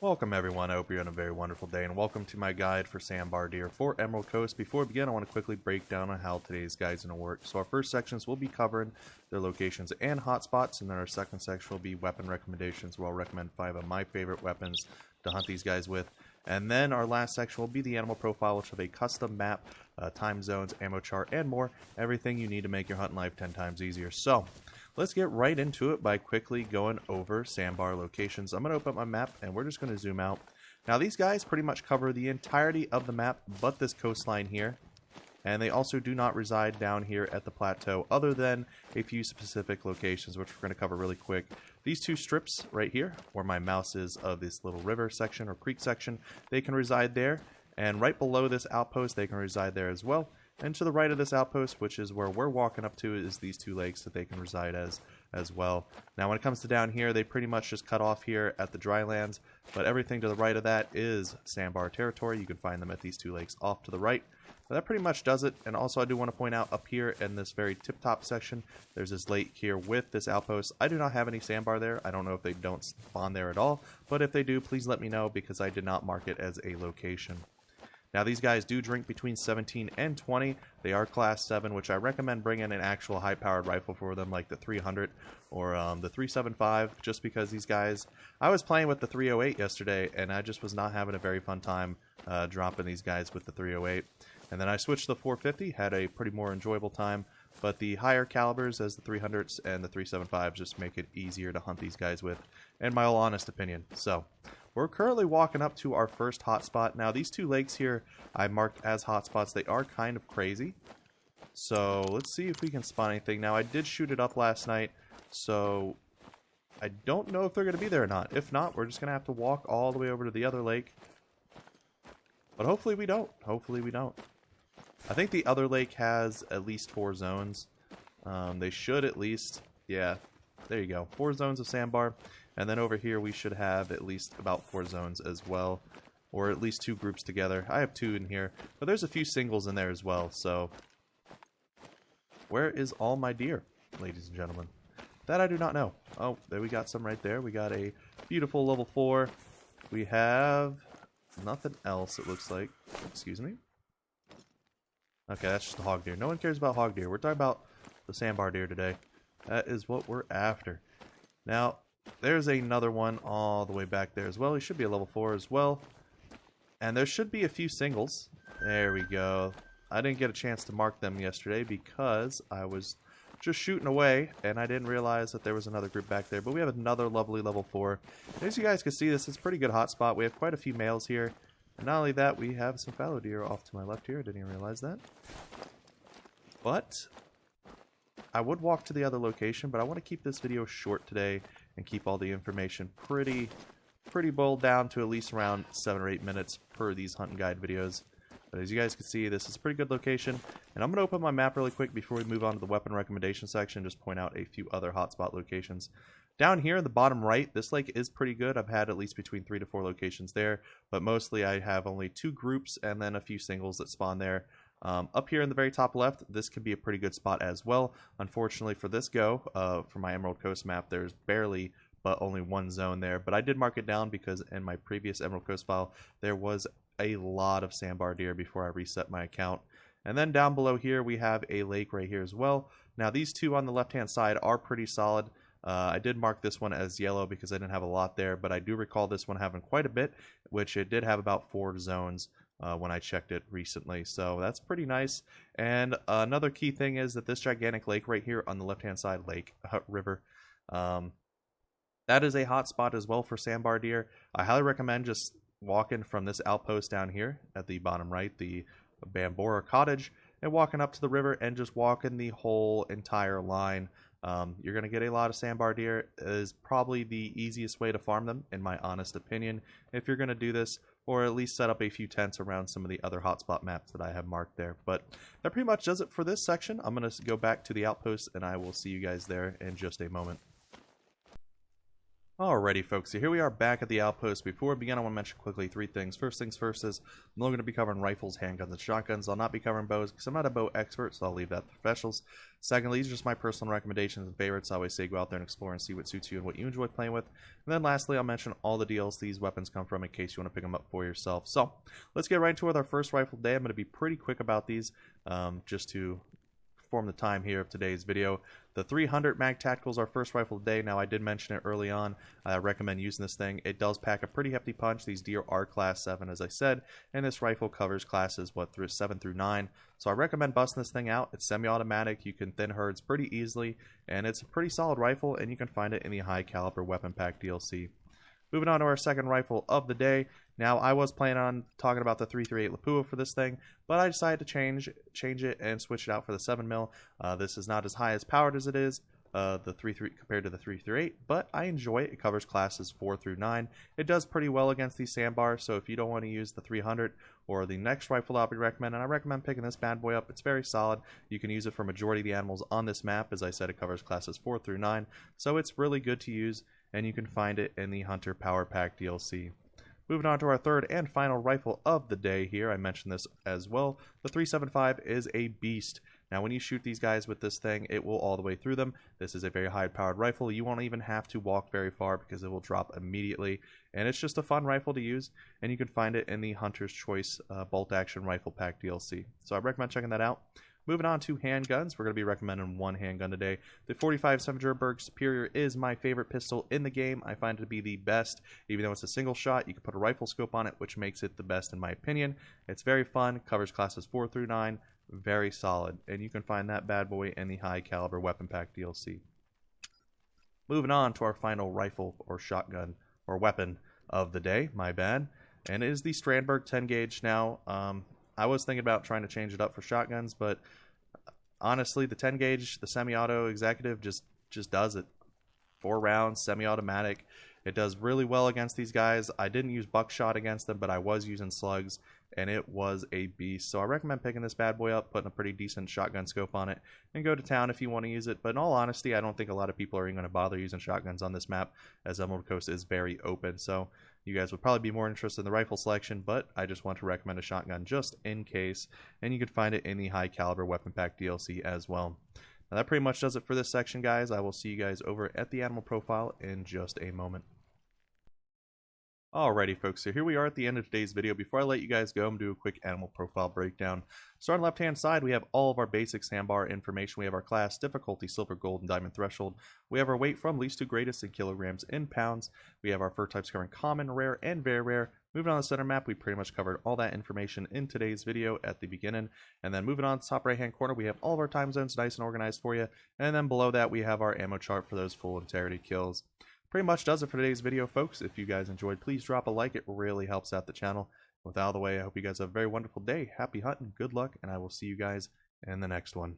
Welcome everyone, I hope you're having a very wonderful day, and welcome to my guide for Sambar deer for Emerald Coast. Before we begin, I want to quickly break down on how today's guide is going to work. So our first sections will be covering their locations and hotspots, and then our second section will be weapon recommendations, where I'll recommend 5 of my favorite weapons to hunt these guys with. And then our last section will be the animal profile, which will have a custom map, time zones, ammo chart, and more. Everything you need to make your hunting life 10 times easier. So let's get right into it by quickly going over Sambar locations. I'm going to open up my map and we're just going to zoom out. Now these guys pretty much cover the entirety of the map but this coastline here. And they also do not reside down here at the plateau other than a few specific locations, which we're going to cover really quick. These two strips right here, where my mouse is of this little river section or creek section, they can reside there. And right below this outpost, they can reside there as well. And to the right of this outpost, which is where we're walking up to, is these two lakes that they can reside as well. Now when it comes to down here, they pretty much just cut off here at the drylands, but everything to the right of that is Sambar territory. You can find them at these two lakes off to the right. But that pretty much does it. And also I do want to point out up here in this very tip-top section, there's this lake here with this outpost. I do not have any Sambar there. I don't know if they don't spawn there at all, but if they do, please let me know because I did not mark it as a location. Now these guys do drink between 17 and 20. They are class 7, which I recommend bringing an actual high-powered rifle for them, like the 300 or the 375, just because these guys... I was playing with the 308 yesterday, and I just was not having a very fun time dropping these guys with the 308. And then I switched to the 450, had a pretty more enjoyable time, but the higher calibers as the 300s and the 375s just make it easier to hunt these guys with, in my all honest opinion. So we're currently walking up to our first hotspot. Now these two lakes here I marked as hotspots. They are kind of crazy. So let's see if we can spawn anything. Now I did shoot it up last night, so I don't know if they're going to be there or not. If not, we're just going to have to walk all the way over to the other lake. But hopefully we don't. Hopefully we don't. I think the other lake has at least 4 zones. They should at least, yeah, there you go, 4 zones of Sambar. And then over here we should have at least about 4 zones as well, or at least 2 groups together. I have 2 in here, but there's a few singles in there as well. So where is all my deer, ladies and gentlemen? That I do not know. Oh, there we got some right there. We got a beautiful level 4. We have nothing else, it looks like. Excuse me. Okay, that's just a hog deer. No one cares about hog deer. We're talking about the Sambar deer today. That is what we're after. Now, there's another one all the way back there as well. He should be a level 4 as well. And there should be a few singles. There we go. I didn't get a chance to mark them yesterday because I was just shooting away and I didn't realize that there was another group back there. But we have another lovely level 4. As you guys can see, this is a pretty good hotspot. We have quite a few males here. And not only that, we have some fallow deer off to my left here. I didn't even realize that. But I would walk to the other location, but I want to keep this video short today and keep all the information pretty boiled down to at least around 7 or 8 minutes per these hunting guide videos. But as you guys can see, this is a pretty good location. And I'm going to open my map really quick before we move on to the weapon recommendation section, just point out a few other hotspot locations. Down here in the bottom right, this lake is pretty good. I've had at least between 3 to 4 locations there, but mostly I have only 2 groups and then a few singles that spawn there. Up here in the very top left, this can be a pretty good spot as well. Unfortunately for this for my Emerald Coast map, there's barely but only 1 zone there. But I did mark it down because in my previous Emerald Coast file, there was a lot of Sambar deer before I reset my account. And then down below here, we have a lake right here as well. Now these two on the left-hand side are pretty solid. I did mark this one as yellow because I didn't have a lot there, but I do recall this one having quite a bit, which it did have about 4 zones when I checked it recently. So that's pretty nice. And another key thing is that this gigantic lake right here on the left-hand side, river, that is a hot spot as well for Sambar deer. I highly recommend just walking from this outpost down here at the bottom right, the Bambora Cottage, and walking up to the river and just walking the whole entire line. You're going to get a lot of Sambar deer. It is probably the easiest way to farm them, in my honest opinion, if you're going to do this, or at least set up a few tents around some of the other hotspot maps that I have marked there. But that pretty much does it for this section. I'm going to go back to the outpost, and I will see you guys there in just a moment. Alrighty folks, so here we are back at the outpost. Before we begin, I want to mention quickly three things. First things first is I'm only going to be covering rifles, handguns, and shotguns. I'll not be covering bows because I'm not a bow expert, so I'll leave that to professionals. Secondly, these are just my personal recommendations and favorites. I always say go out there and explore and see what suits you and what you enjoy playing with. And then lastly, I'll mention all the deals these weapons come from in case you want to pick them up for yourself. So let's get right into it with our first rifle today. I'm going to be pretty quick about these just to form the time here of today's video. The 300 Mag Tactical is our first rifle today. Now, I did mention it early on. I recommend using this thing. It does pack a pretty hefty punch. These deer are class 7, as I said, and this rifle covers classes, through 7 through 9. So I recommend busting this thing out. It's semi-automatic. You can thin herds pretty easily, and it's a pretty solid rifle, and you can find it in the high caliber weapon pack DLC. Moving on to our second rifle of the day. Now, I was planning on talking about the 338 Lapua for this thing, but I decided to change it and switch it out for the 7mm. This is not as high as powered as it is, the 3.3 compared to the 338, but I enjoy it. It covers classes 4 through 9. It does pretty well against these Sambar, so if you don't want to use the 300 or the next rifle I'll be recommending, I recommend picking this bad boy up. It's very solid. You can use it for majority of the animals on this map. As I said, it covers classes 4 through 9, so it's really good to use, and you can find it in the Hunter Power Pack DLC. Moving on to our third and final rifle of the day here. I mentioned this as well. The 375 is a beast. Now, when you shoot these guys with this thing, it will all the way through them. This is a very high-powered rifle. You won't even have to walk very far because it will drop immediately. And it's just a fun rifle to use, and you can find it in the Hunter's Choice Bolt-Action Rifle Pack DLC. So I recommend checking that out. Moving on to handguns, we're going to be recommending one handgun today. The 45 Sambar Superior is my favorite pistol in the game. I find it to be the best. Even though it's a single shot, you can put a rifle scope on it, which makes it the best in my opinion. It's very fun, covers classes 4 through 9, very solid, and you can find that bad boy in the high caliber weapon pack DLC. Moving on to our final rifle or shotgun or weapon of the day, my bad, and it is the Strandberg 10 gauge. Now, I was thinking about trying to change it up for shotguns, but honestly, the 10 gauge, the semi-auto executive just does it. 4 rounds, semi-automatic. It does really well against these guys. I didn't use buckshot against them, but I was using slugs, and it was a beast. So I recommend picking this bad boy up, putting a pretty decent shotgun scope on it, and go to town if you want to use it. But in all honesty, I don't think a lot of people are even going to bother using shotguns on this map, as Emerald Coast is very open. So you guys would probably be more interested in the rifle selection, but I just want to recommend a shotgun just in case, and you can find it in the high caliber weapon pack DLC as well. Now that pretty much does it for this section, guys. I will see you guys over at the animal profile in just a moment. Alrighty folks, so here we are at the end of today's video. Before I let you guys go, I'm going to do a quick animal profile breakdown. So on the left hand side, we have all of our basic Sambar information. We have our class, difficulty, silver, gold, and diamond threshold. We have our weight from least to greatest in kilograms in pounds. We have our fur types covering common, rare, and very rare. Moving on to the center map, we pretty much covered all that information in today's video at the beginning. And then moving on to the top right hand corner, we have all of our time zones nice and organized for you. And then below that, we have our ammo chart for those full integrity kills. Pretty much does it for today's video, folks. If you guys enjoyed, please drop a like. It really helps out the channel. With out of the way, I hope you guys have a very wonderful day. Happy hunting, good luck, and I will see you guys in the next one.